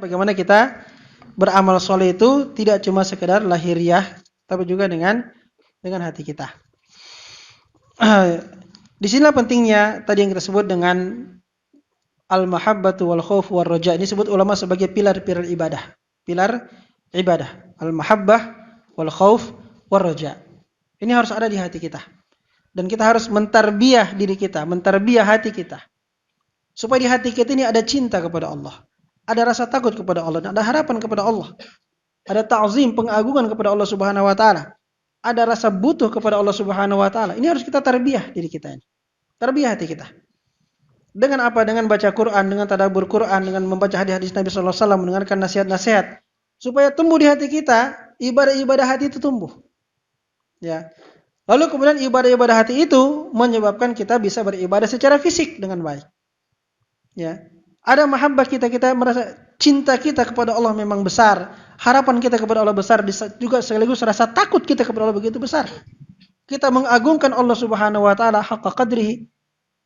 bagaimana kita beramal soleh itu tidak cuma sekedar lahiriah, tapi juga dengan hati kita. Di sinilah pentingnya tadi yang kita sebut dengan al-mahabbatu wal khauf wal raja. Ini disebut ulama sebagai pilar-pilar ibadah. Pilar ibadah. Al-mahabbah wal khauf wal raja. Ini harus ada di hati kita. Dan kita harus mentarbiyah diri kita, mentarbiyah hati kita. Supaya di hati kita ini ada cinta kepada Allah. Ada rasa takut kepada Allah, ada harapan kepada Allah. Ada ta'zim, pengagungan kepada Allah Subhanahu wa taala. Ada rasa butuh kepada Allah Subhanahu wa taala. Ini harus kita tarbiyah diri kita ini. Tarbiyah hati kita. Dengan apa? Dengan baca Quran, dengan tadabbur Quran, dengan membaca hadis-hadis Nabi sallallahu alaihi wasallam, mendengarkan nasihat-nasihat supaya tumbuh di hati kita, ibadah-ibadah hati itu tumbuh. Ya. Lalu kemudian ibadah-ibadah hati itu menyebabkan kita bisa beribadah secara fisik dengan baik. Ya. Ada mahabbah kita merasa cinta kita kepada Allah memang besar, harapan kita kepada Allah besar, juga sekaligus rasa takut kita kepada Allah begitu besar. Kita mengagungkan Allah Subhanahu wa taala haqqa qadrihi.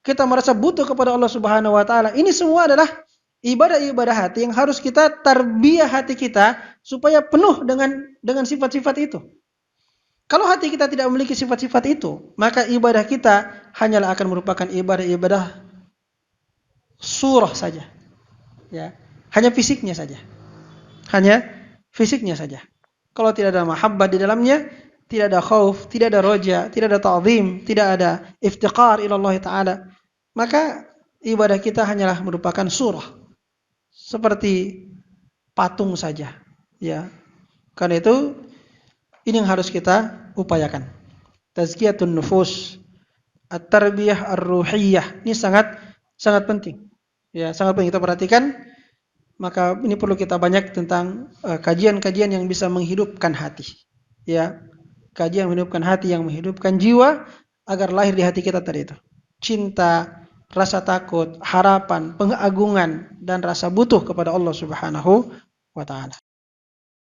Kita merasa butuh kepada Allah Subhanahu wa taala. Ini semua adalah ibadah-ibadah hati yang harus kita tarbiyah hati kita supaya penuh dengan sifat-sifat itu. Kalau hati kita tidak memiliki sifat-sifat itu, maka ibadah kita hanyalah akan merupakan ibadah-ibadah surah saja. Ya, hanya fisiknya saja. Hanya fisiknya saja. Kalau tidak ada mahabbah di dalamnya, tidak ada khauf, tidak ada roja, tidak ada ta'zim, tidak ada iftiqar ila Allah Ta'ala, maka ibadah kita hanyalah merupakan surah. Seperti patung saja. Ya. Karena itu, ini yang harus kita upayakan. Tazkiyatun nufus, at-tarbiyah ar-ruhiyah. Ini sangat penting. Ya, sangat penting kita perhatikan. Maka ini perlu kita banyak tentang kajian-kajian yang bisa menghidupkan hati. Ya, kajian menghidupkan hati, yang menghidupkan jiwa agar lahir di hati kita tadi itu cinta, rasa takut, harapan, pengagungan dan rasa butuh kepada Allah Subhanahu wa taala.